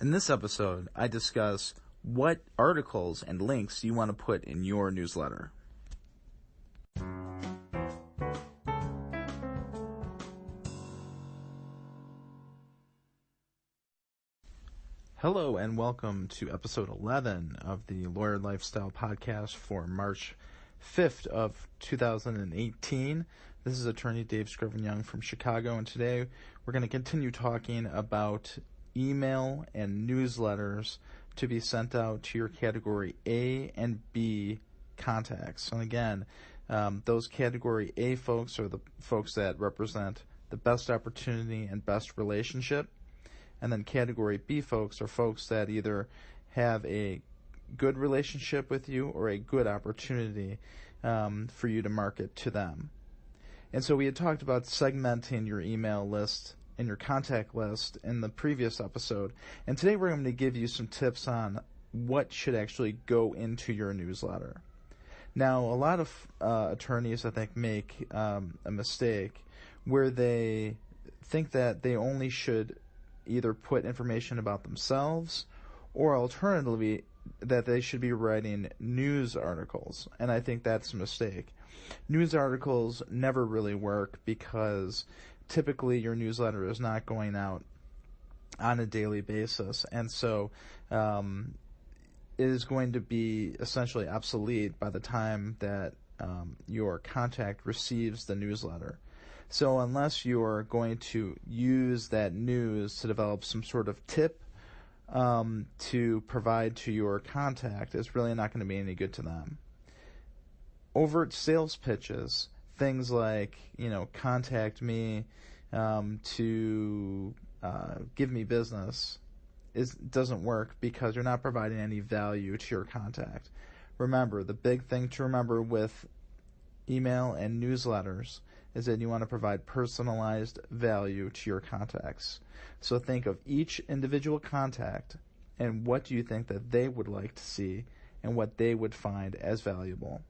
In this episode, I discuss what articles and links you want to put in your newsletter. Hello and welcome to episode 11 of the Lawyer Lifestyle Podcast for March 5th of 2018. This is attorney Dave Scriven-Young from Chicago, and today we're going to continue talking about email and newsletters to be sent out to your category A and B contacts. And again, those category A folks are the folks that represent the best opportunity and best relationship. And then category B folks are folks that either have a good relationship with you or a good opportunity for you to market to them. And so we had talked about segmenting your email list and your contact list in the previous episode. And today we're going to give you some tips on what should actually go into your newsletter. Now, a lot of attorneys, I think, make a mistake where they think that they only should either put information about themselves or alternatively that they should be writing news articles. And I think that's a mistake. News articles never really work because typically your newsletter is not going out on a daily basis. And so it is going to be essentially obsolete by the time that your contact receives the newsletter. So unless you're going to use that news to develop some sort of tip to provide to your contact, it's really not going to be any good to them. Overt sales pitches, things like, contact me to give me business, doesn't work because you're not providing any value to your contact. Remember, the big thing to remember with email and newsletters is that you want to provide personalized value to your contacts. So think of each individual contact and what do you think that they would like to see and what they would find as valuable.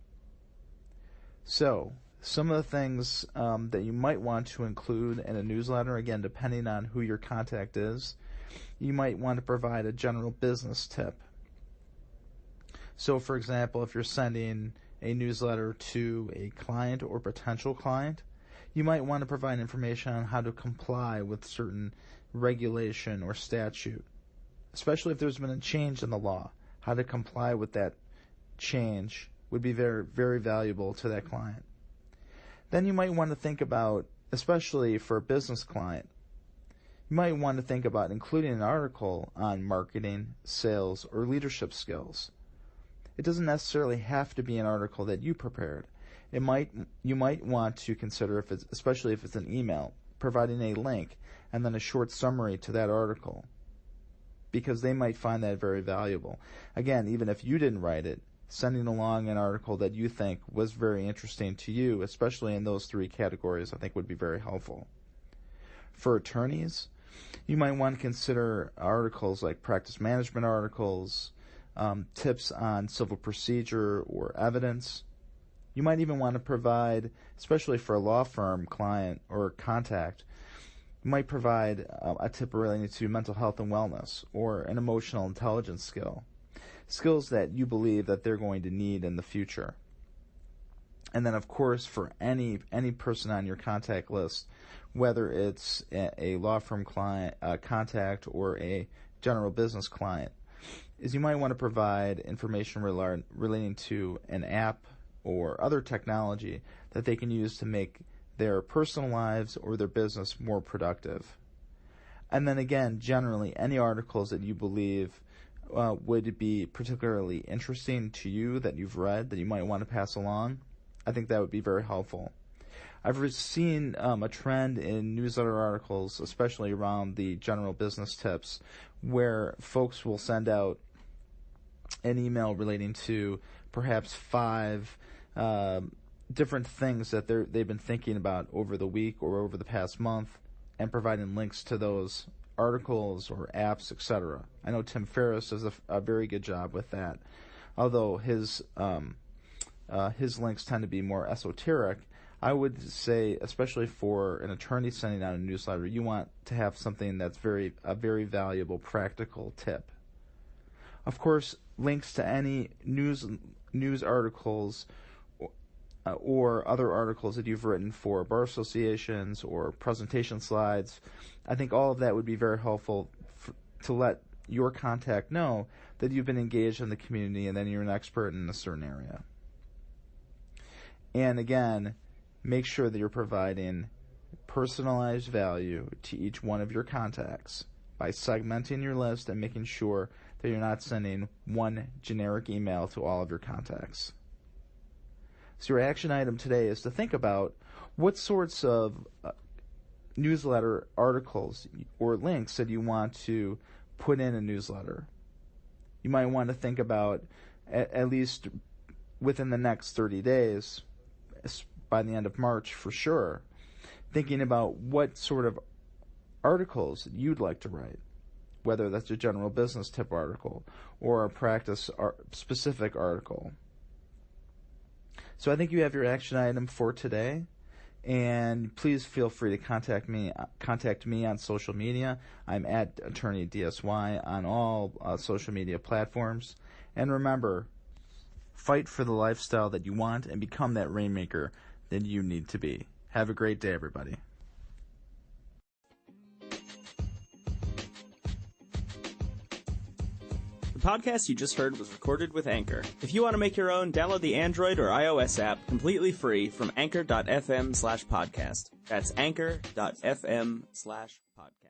So some of the things that you might want to include in a newsletter, again, depending on who your contact is, you might want to provide a general business tip. So, for example, if you're sending a newsletter to a client or potential client, you might want to provide information on how to comply with certain regulation or statute, especially if there's been a change in the law. How to comply with that change would be very, very valuable to that client. Then you might want to think about, especially for a business client, you might want to think about including an article on marketing, sales, or leadership skills. It doesn't necessarily have to be an article that you prepared. You might want to consider, especially if it's an email, providing a link and then a short summary to that article, because they might find that very valuable. Again, even if you didn't write it, sending along an article that you think was very interesting to you, especially in those three categories, I think would be very helpful. For attorneys, you might want to consider articles like practice management articles, tips on civil procedure or evidence. You might even want to provide, especially for a law firm client or contact, you might provide a tip relating to mental health and wellness or an emotional intelligence skill. Skills that you believe that they're going to need in the future. And then, of course, for any person on your contact list, whether it's a law firm client, contact, or a general business client, is you might want to provide information relating to an app or other technology that they can use to make their personal lives or their business more productive. And then again, generally, any articles that you believe would be particularly interesting to you that you've read that you might want to pass along, I think that would be very helpful. I've seen a trend in newsletter articles, especially around the general business tips, where folks will send out an email relating to perhaps 5 different things that they've been thinking about over the week or over the past month, and providing links to those articles or apps, etc. I know Tim Ferriss does a very good job with that, although his links tend to be more esoteric. I would say, especially for an attorney sending out a newsletter, you want to have something that's a very valuable, practical tip. Of course, links to any news articles or other articles that you've written for bar associations or presentation slides, I think all of that would be very helpful to let your contact know that you've been engaged in the community and that you're an expert in a certain area. And again, make sure that you're providing personalized value to each one of your contacts by segmenting your list and making sure that you're not sending one generic email to all of your contacts. So your action item today is to think about what sorts of newsletter articles or links that you want to put in a newsletter. You might want to think about, at least within the next 30 days, by the end of March for sure, thinking about what sort of articles you'd like to write, whether that's a general business tip article or a practice specific article. So I think you have your action item for today, and please feel free to contact me on social media. I'm at Attorney DSY on all social media platforms. And remember, fight for the lifestyle that you want and become that rainmaker that you need to be. Have a great day, everybody. The podcast you just heard was recorded with Anchor. If you want to make your own, download the Android or iOS app completely free from anchor.fm/podcast. That's anchor.fm/podcast.